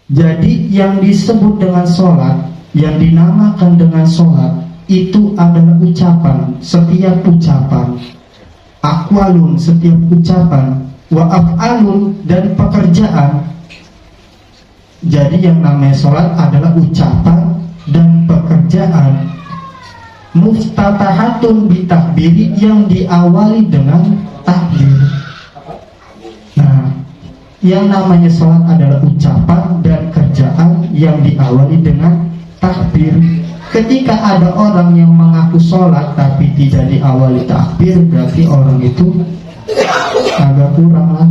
Jadi yang disebut dengan sholat, yang dinamakan dengan sholat, itu adalah ucapan, setiap ucapan, aqwalun, setiap ucapan, wa af'alun, dan pekerjaan. Jadi yang namanya sholat adalah ucapan dan pekerjaan. Muftatahatun bitakbiri, yang diawali dengan takbir. Nah, yang namanya sholat adalah ucapan dan kerjaan yang diawali dengan takbir. Ketika ada orang yang mengaku sholat tapi tidak diawali takbir, berarti orang itu agak kurang lah.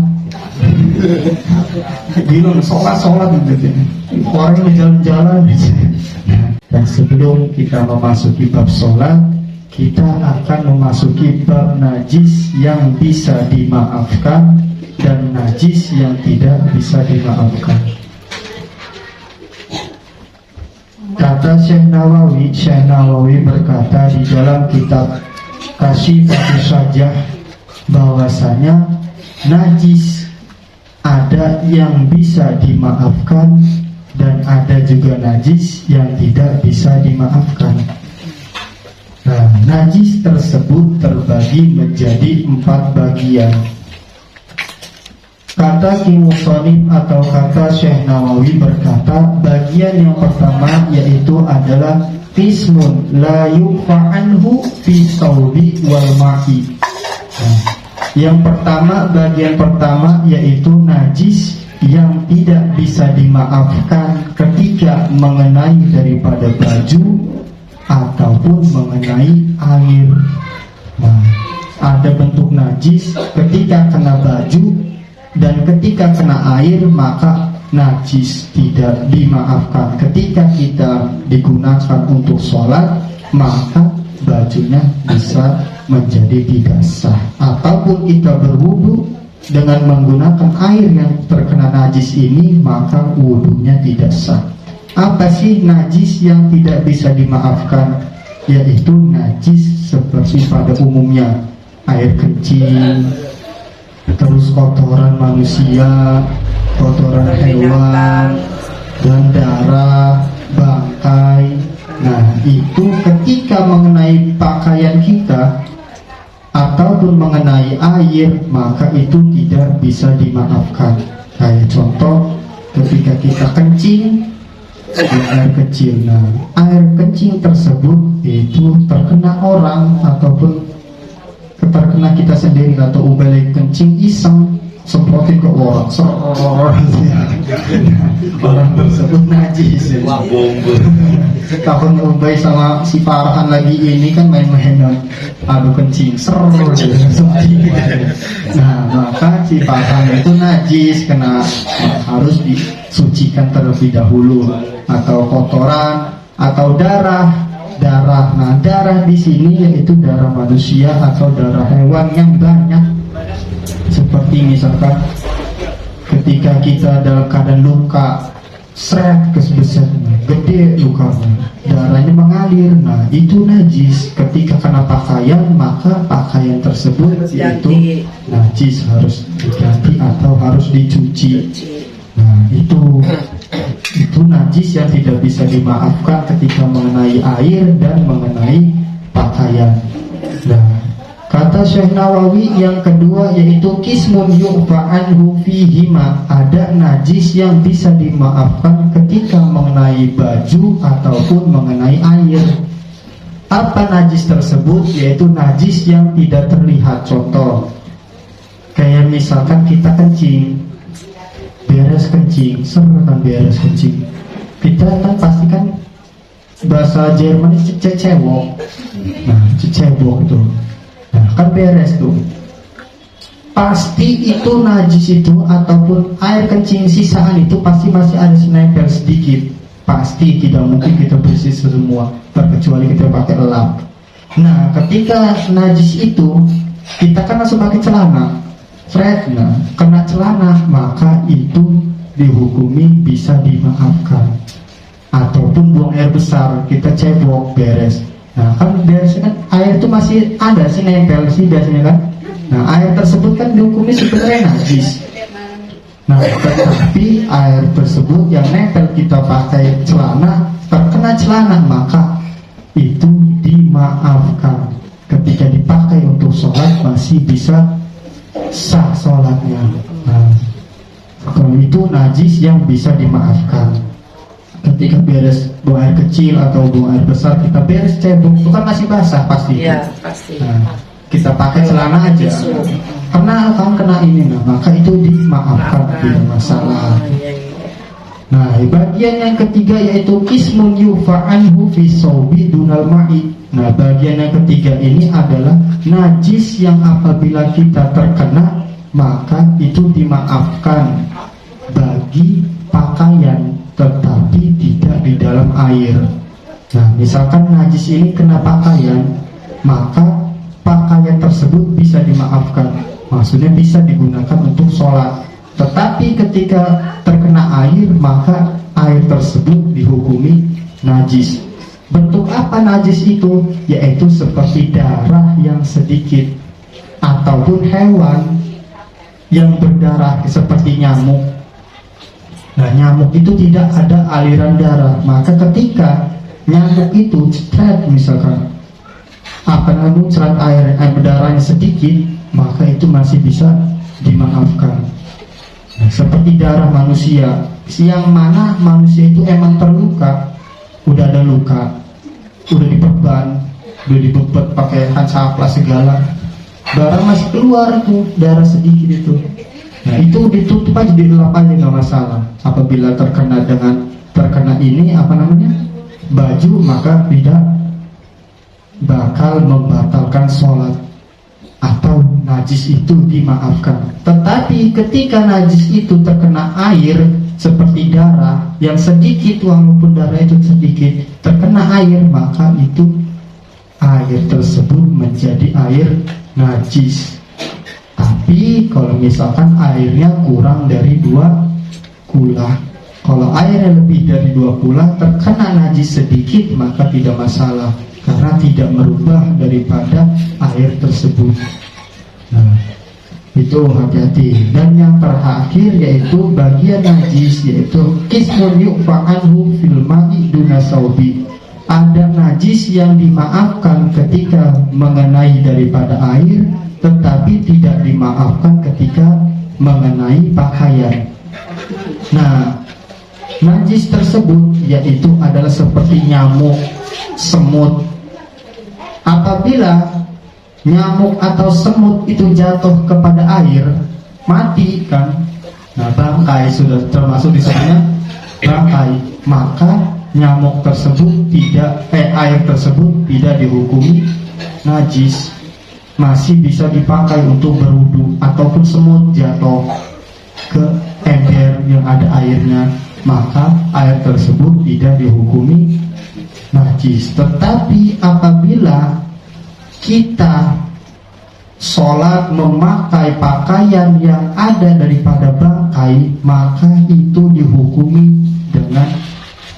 Bilang sholat gitu. Orang yang jalan-jalan. Dan sebelum kita memasuki bab sholat, kita akan memasuki bab najis yang bisa dimaafkan dan najis yang tidak bisa dimaafkan. Kata Syekh Nawawi berkata di dalam kitab Kasyifatus Sajah bahwasanya najis ada yang bisa dimaafkan dan ada juga najis yang tidak bisa dimaafkan. Nah, najis tersebut terbagi menjadi 4 bagian. Kata Ki Musonib atau kata Syekh Nawawi berkata, bagian yang pertama yaitu adalah qismun la yufa anhu fi thawbi wal ma'i. Yang pertama, bagian pertama yaitu najis yang tidak bisa dimaafkan ketika mengenai daripada baju ataupun mengenai air. Nah, ada bentuk najis ketika kena baju dan ketika kena air, maka najis tidak dimaafkan. Ketika kita digunakan untuk sholat, maka bajunya bisa menjadi tidak sah. Ataupun kita berwudu dengan menggunakan air yang terkena najis ini, maka wudunya tidak sah. Apa sih najis yang tidak bisa dimaafkan? Yaitu najis seperti pada umumnya air kencing, terus kotoran manusia, kotoran hewan, dan darah, bangkai. Nah, itu ketika mengenai pakaian kita ataupun mengenai air, maka itu tidak bisa dimaafkan. Kayak contoh, ketika kita kencing di air kecil. Nah, air kencing tersebut itu terkena orang ataupun terkena kita sendiri, atau balik kencing iseng semprotin ke orang, orang tersebut najis. Tahun Ubay sama si Farhan lagi ini kan main-mainan adu kencing, nah maka si Farhan itu najis, kena harus disucikan terlebih dahulu. Atau kotoran atau darah. Nah, darah di sini yaitu darah manusia atau darah hewan yang banyak. Seperti misalkan ketika kita dalam keadaan luka, seret kesebeset, gede lukanya, darahnya mengalir. Nah, itu najis. Ketika kena pakaian, maka pakaian tersebut yaitu najis, harus diganti atau harus dicuci. Nah, itu najis yang tidak bisa dimaafkan ketika mengenai air dan mengenai pakaian. Nah, kata Syekh Nawawi yang kedua yaitu qismun yu'fa anhu fihima, ada najis yang bisa dimaafkan ketika mengenai baju ataupun mengenai air. Apa najis tersebut? Yaitu najis yang tidak terlihat. Contoh, kayak misalkan kita kencing, beres kencing, kan beres kencing, kita kan pasti kan bahasa Jerman itu cecewok. Nah, cecewok itu, nah kan beres tuh, pasti itu najis itu ataupun air kencing sisaan itu pasti masih ada nempel sedikit. Pasti tidak mungkin kita bersih semua, terkecuali kita pakai lap. Nah, ketika najis itu kita kan langsung pakai celana, nah, kena celana, maka itu dihukumi bisa dimaafkan. Ataupun buang air besar, kita cebok, beres. Nah, kan biasanya kan air itu masih ada sih nempel sih biasanya kan. Nah, air tersebut kan dihukumi sebenarnya najis. Nah, tetapi air tersebut yang nempel kita pakai celana, terkena celana, maka itu dimaafkan. Ketika dipakai untuk sholat masih bisa sah sholatnya. Nah, kalau itu najis yang bisa dimaafkan. Ketika beres buang air kecil atau buang air besar, kita beres cebok, itu kan masih basah pasti. Iya, pasti. Nah, kita pakai celana aja, karena akan kena ini, nah maka itu dimaafkan, tidak masalah. Nah, bagian yang ketiga yaitu ismun yufa'anhu fi sawbi dunal ma'i. Nah, bagian yang ketiga ini adalah najis yang apabila kita terkena maka itu dimaafkan bagi pakaian, tetapi tidak di dalam air. Nah, misalkan najis ini kena pakaian, maka pakaian tersebut bisa dimaafkan, maksudnya bisa digunakan untuk sholat. Tetapi ketika terkena air, maka air tersebut dihukumi najis. Bentuk apa najis itu? Yaitu seperti darah yang sedikit, ataupun hewan yang berdarah seperti nyamuk. Nah, nyamuk itu tidak ada aliran darah, maka ketika nyamuk itu cetret misalkan, cerat air berdarahnya sedikit, maka itu masih bisa dimaafkan. Nah, seperti darah manusia, yang mana manusia itu emang terluka, udah ada luka, udah diperban, udah dibebet pakai hansapla segala, darah masih keluar tuh, darah sedikit itu. Nah, itu ditutup aja, dilap aja, nggak masalah. Apabila terkena ini baju, maka tidak bakal membatalkan sholat atau najis itu dimaafkan. Tetapi ketika najis itu terkena air seperti darah yang sedikit, walaupun darah itu sedikit, terkena air, maka itu air tersebut menjadi air najis. Tapi kalau misalkan airnya kurang dari 2 kula, kalau airnya lebih dari 2 kula terkena najis sedikit, maka tidak masalah, karena tidak merubah daripada air tersebut. Nah, itu hati-hati. Dan yang terakhir yaitu bagian najis, yaitu qismun yu'fa'anhu fil ma'i duna saubi. Ada najis yang dimaafkan ketika mengenai daripada air, tetapi tidak dimaafkan ketika mengenai pakaian. Nah, najis tersebut yaitu adalah seperti nyamuk, semut. Apabila nyamuk atau semut itu jatuh kepada air, mati kan? Nah, bangkai sudah termasuk di sana bangkai, maka nyamuk tersebut air tersebut tidak dihukumi najis, masih bisa dipakai untuk berwudu. Ataupun semut jatuh ke ember yang ada airnya, maka air tersebut tidak dihukumi najis. Tetapi apabila kita sholat memakai pakaian yang ada daripada bangkai, maka itu dihukumi dengan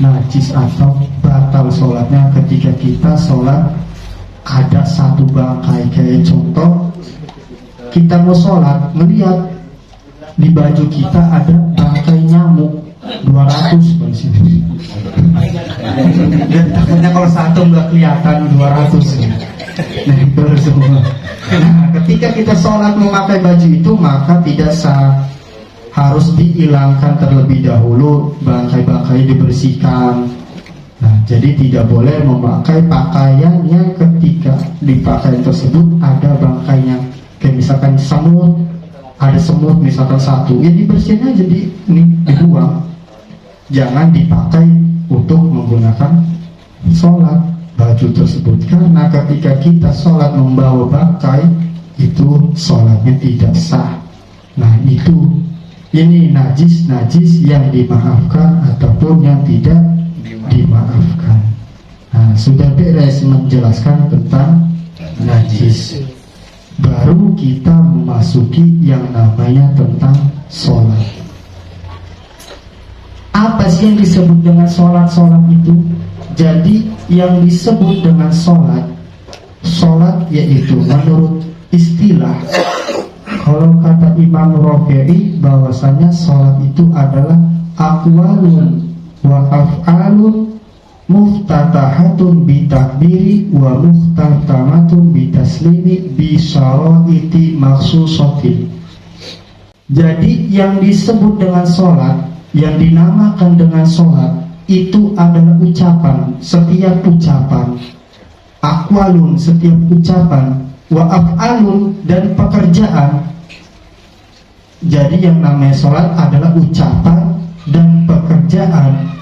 najis atau batal sholatnya. Ketika kita sholat ada satu bangkai, kayak contoh kita mau sholat melihat di baju kita ada bangkai nyamuk 200 di sini. Dan takutnya kalau satu nggak kelihatan 200. Nah, itu semua. Nah, ketika kita sholat memakai baju itu, maka tidak sah, harus dihilangkan terlebih dahulu, bangkai-bangkai dibersihkan. Nah, jadi tidak boleh memakai pakaian yang ketika di pakaian tersebut ada bangkainya. Kayak misalkan semut, ada semut misalkan satu, ya dibersihin aja, dibuang. Jangan dipakai untuk menggunakan sholat baju tersebut, karena ketika kita sholat membawa bangkai itu sholatnya tidak sah. Nah, ini najis yang dimaafkan ataupun yang tidak dimaafkan. Nah, sudah beres menjelaskan tentang najis, baru kita memasuki yang namanya tentang sholat. Apa sih yang disebut dengan sholat itu? Jadi yang disebut dengan sholat yaitu menurut istilah Kalau kata Imam Rafi'i bahwasanya sholat itu adalah aqwalun wa af'alun muftatahatun bitakbiri wa muhtatamatun bitaslimi bisyaraiti maksusatin. Jadi yang disebut dengan sholat, yang dinamakan dengan sholat, itu adalah ucapan, setiap ucapan, aqwalun, setiap ucapan, wa af'alun, dan pekerjaan. Jadi yang namanya sholat adalah ucapan dan pekerjaan.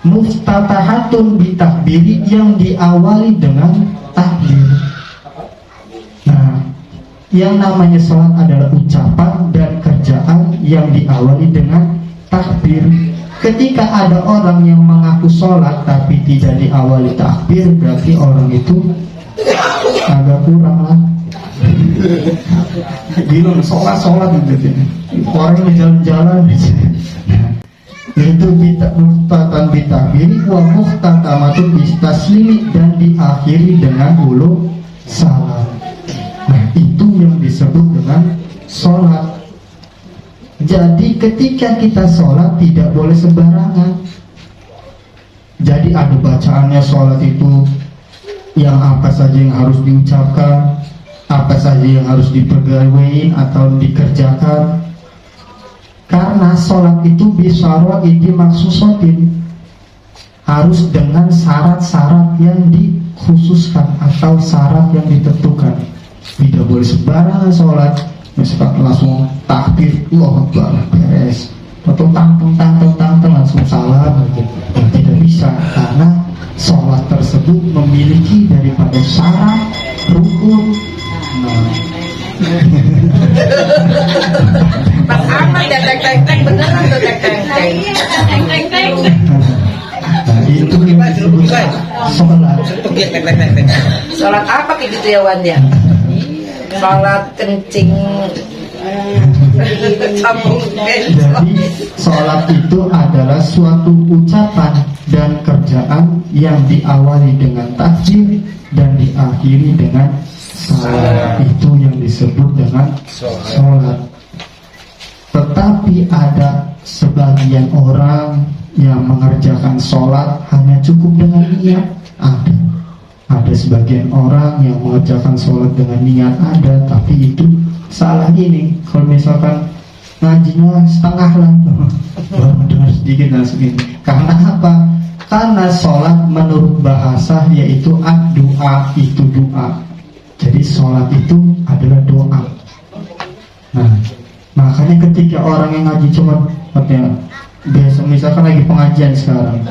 Muftatahatun bitakbiri, yang diawali dengan takbir. Nah, yang namanya sholat adalah ucapan dan kerjaan yang diawali dengan takbir. Ketika ada orang yang mengaku sholat tapi tidak diawali takbir, berarti orang itu agak kurang lah. Bilang sholat gitu. Orang yang jalan-jalan itu muhtatan bitakbiri wa muhtatamatun bistaslimi, dan diakhiri dengan hulu salam. Nah, itu yang disebut dengan sholat. Jadi ketika kita sholat tidak boleh sembarangan. Jadi ada bacaannya sholat itu, yang apa saja yang harus diucapkan, apa saja yang harus dipergawein atau dikerjakan. Karena sholat itu bisyaraiti maksusatin, harus dengan syarat-syarat yang dikhususkan atau syarat yang ditentukan. Tidak boleh sembarangan sholat, misalkan langsung takbir, Allahu Akbar, beres, atau tang langsung salam gitu. Tidak bisa, karena sholat tersebut memiliki daripada syarat, rukun. Pas aman ya teng beneran tuh teng. Nah, itu yang disebut sholat. Sholat apa kayak gitu ya Wan ya? Sholat kencing. Jadi sholat itu adalah suatu ucapan dan kerjaan yang diawali dengan takbir dan diakhiri dengan salam. Itu yang disebut dengan sholat. Tetapi ada sebagian orang yang mengerjakan sholat hanya cukup dengan niat. Ada sebagian orang yang mengerjakan sholat dengan niat, ada, tapi itu salah ini. Kalau misalkan ngajinya setengah lah, baru mendengar sedikit langsung ini. Karena apa? Karena sholat menurut bahasa yaitu ad-doa, itu doa. Jadi sholat itu adalah doa. Nah, makanya ketika orang yang ngaji cuma biasa, misalkan lagi pengajian sekarang,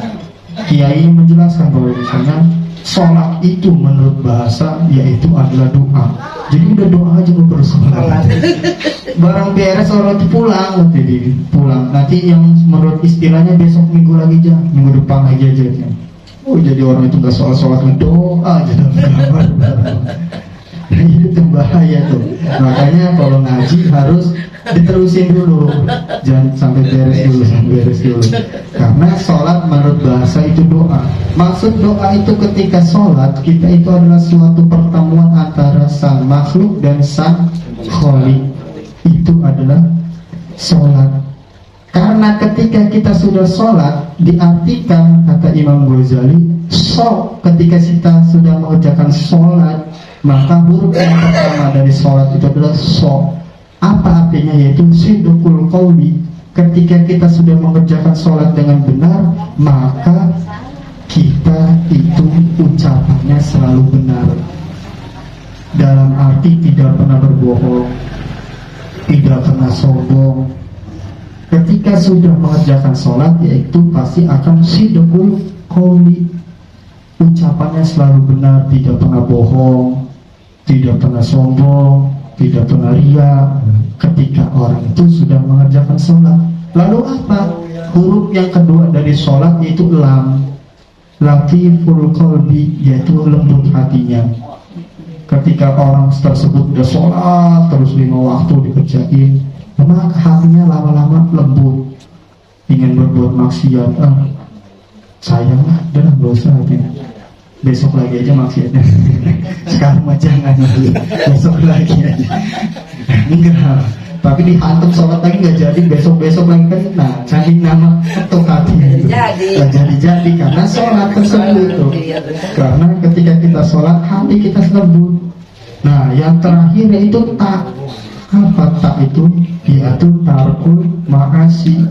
kiai menjelaskan bahwa misalnya sholat itu menurut bahasa yaitu adalah doa. Jadi udah doa aja nggak perlu sholat. Barang beres sholat pulang, jadi pulang. Nanti yang menurut istilahnya besok minggu lagi aja, minggu depan lagi aja. Oh, jadi orang itu nggak sholat doa aja. Itu bahaya tuh. Makanya kalau ngaji harus diterusin dulu, jangan sampai beres dulu. Karena sholat menurut bahasa itu doa. Maksud doa itu ketika sholat kita itu adalah suatu pertemuan antara sang makhluk dan sang khalik. Itu adalah sholat. Karena ketika kita sudah sholat, diartikan kata Imam Ghazali, ketika kita sudah mengerjakan sholat, maka huruf yang pertama dari sholat itu adalah Apa artinya? Yaitu sidqul qauli. Ketika kita sudah mengerjakan sholat dengan benar, maka kita itu ucapannya selalu benar, dalam arti tidak pernah berbohong, tidak pernah sombong. Ketika sudah mengerjakan sholat, yaitu pasti akan sidqul qauli, ucapannya selalu benar, tidak pernah bohong, tidak pernah sombong, tidak pernah ria. Ketika orang itu sudah mengerjakan sholat. Lalu apa? Huruf yang kedua dari sholat yaitu lam, latiful qalbi, yaitu lembut hatinya. Ketika orang tersebut sudah sholat terus 5 waktu dikerjain, maka hatinya lama-lama lembut, ingin berbuat maksiat, sayang lah, dan dosa hatinya. besok lagi aja maksudnya. Sekarang mah jangan lagi, besok lagi aja. Enggak, tapi dihantam sholat lagi nggak jadi, besok lagi kan. Nah, cari nama ketuk hati itu nggak jadi karena sholat tersebut tuh. Karena ketika kita sholat hati kita lembut. Nah, yang terakhir yaitu tak. Apa tak itu? Yaitu tarkul ma'asi.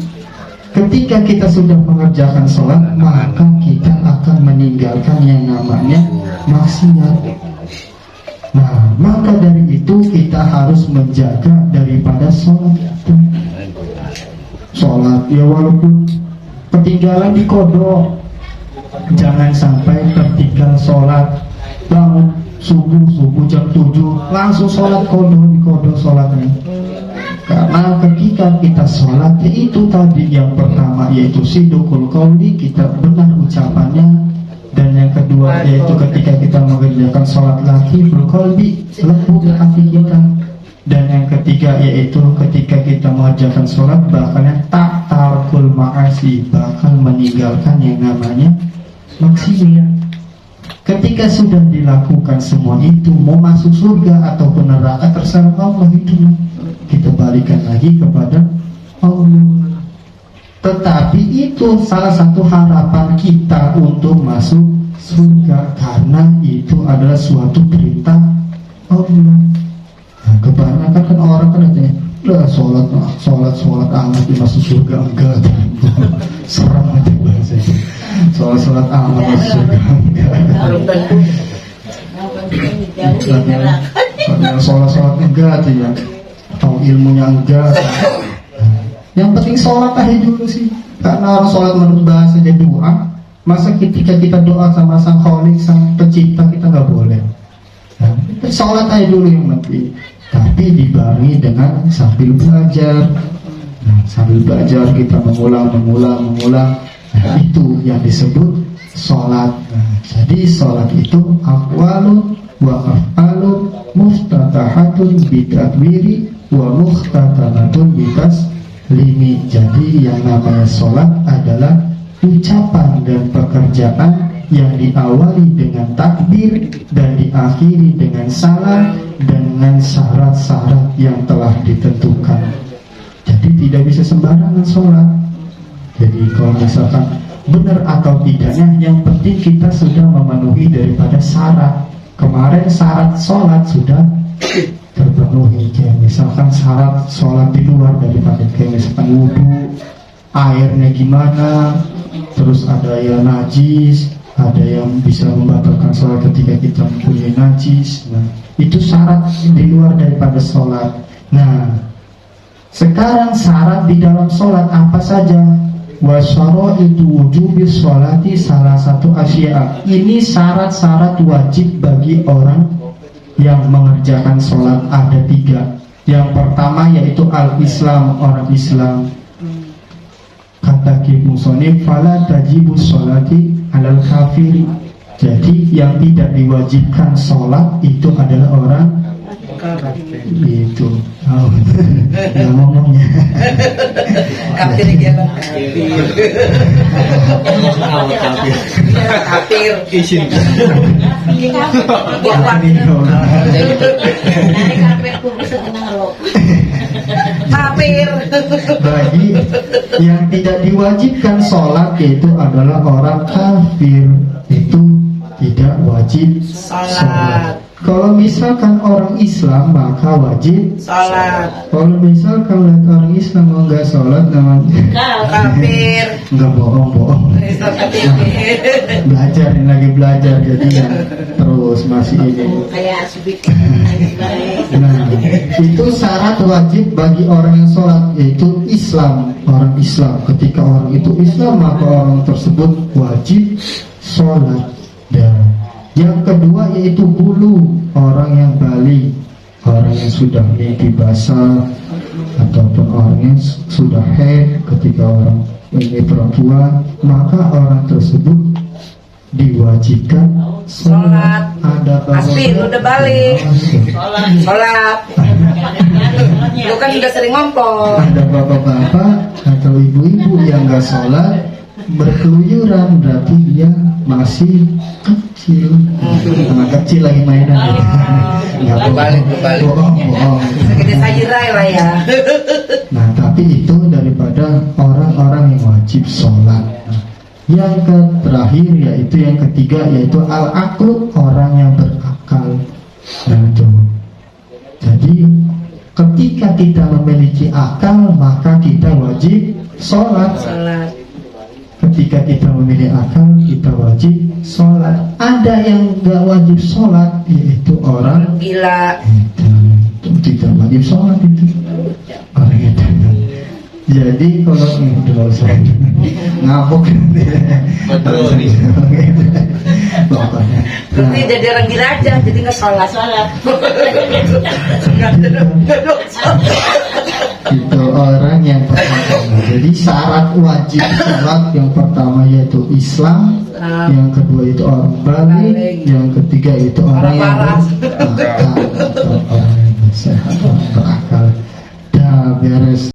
Ketika kita sudah mengerjakan sholat, maka kita akan meninggalkan yang namanya maksiat. Nah, maka dari itu kita harus menjaga daripada sholat itu. Sholat ya walaupun ketinggalan di kodok, jangan sampai tertinggal sholat. Bangun subuh jam 7 langsung sholat di kodok sholatnya. Karena ketika kita sholat itu tadi yang pertama yaitu sidqul qauli, kita benar ucapannya, dan yang kedua yaitu ketika kita mengerjakan sholat lagi berqalbi, lembut hati kita, dan yang ketiga yaitu ketika kita mengerjakan sholat bakalnya tak tarkul ma'asi, bakal meninggalkan yang namanya maksiat. Ketika sudah dilakukan semua itu, mau masuk surga ataupun neraka terserah Allah itu. Kita balikan lagi kepada Allah. Tetapi itu salah satu harapan kita untuk masuk surga, karena itu adalah suatu perintah Allah. Nah, kebanyakan kan orang kan aja udah sholat amat masuk surga, enggak. Serem aja bahasanya. Sholat amat masuk surga, enggak. Sholat enggak tuh ya. Tahu ilmunya enggak. Yang penting sholat aja dulu sih. Karena orang sholat menurut bahasanya doa. Masa ketika kita doa sama sang Khalik, sang pencipta, kita nggak boleh. Nah, sholat aja dulu yang penting. Tapi dibarengi dengan sambil belajar. Nah, sambil belajar kita mengulang. Nah, itu yang disebut sholat. Nah, jadi sholat itu aqwalun wa af'alun muftatahatun bitakbiri wa muhtatamatun bitaslimi. Jadi yang namanya sholat adalah ucapan dan pekerjaan yang diawali dengan takbir dan diakhiri dengan salam dengan syarat-syarat yang telah ditentukan. Jadi tidak bisa sembarangan sholat. Jadi kalau misalkan benar atau tidaknya, yang penting kita sudah memenuhi daripada syarat. Kemarin syarat sholat sudah terpenuhi, kayak misalkan syarat sholat di luar daripada kayak misalkan wudhu, airnya gimana, terus ada yang najis, ada yang bisa membatalkan sholat ketika kita mempunyai najis. Nah, itu syarat di luar daripada sholat. Nah, sekarang syarat di dalam sholat apa saja? Wasyaraitu wujubi sholati salah satu asya. Ini syarat-syarat wajib bagi orang yang mengerjakan sholat ada 3. Yang pertama yaitu al-Islam, orang Islam. Kata Ibnu Musonif, fala tajibu sholati alal kafiri. Jadi yang tidak diwajibkan sholat itu adalah orang itu. Oh, nggak ngomongnya. Kafir gimana? Kafir. Izin. Kafir. Bagi yang tidak diwajibkan sholat yaitu adalah orang kafir, itu tidak wajib sholat. Kalau misalkan orang Islam maka wajib sholat. Kalau misalkan lihat orang Islam enggak sholat namanya kafir. Enggak, bohong. Belajar jadi ya terus masih ini. Nah, itu syarat wajib bagi orang yang sholat yaitu Islam, orang Islam. Ketika orang itu Islam maka orang tersebut wajib sholat. Dan yang kedua yaitu bulu, orang yang balik, orang yang sudah mimpi basah ataupun orang yang sudah haid. Ketika orang ini perempuan maka orang tersebut diwajibkan sholat. Ada Asli udah balik sholat. Lu kan sudah sering ngomong. Ada bapak-bapak atau ibu-ibu yang nggak sholat berkeluyuran, berarti dia masih kecil, anak kecil lagi mainan. Nggak Balik. bohong. Segede sayuran lah ya. Nah, tapi itu daripada orang-orang yang wajib sholat. Nah, yang terakhir yaitu yang ketiga yaitu al-aqlu, orang yang berakal. Nah, itu. Jadi ketika kita memiliki akal maka kita wajib sholat. Ketika kita memiliki akal kita wajib sholat. Ada yang gak wajib sholat yaitu orang Gila. itu tidak wajib sholat itu orang itu. Jadi kalau udah saya ngabuk pokoknya. Berarti jadi orang gila aja, jadi nggak sholat. Itu orang yang pertama. Jadi syarat wajib sholat yang pertama yaitu Islam, yang kedua itu orang balik, yang ketiga itu orang yang berakal, atau orang yang sehat, orang berakal. Dah beres.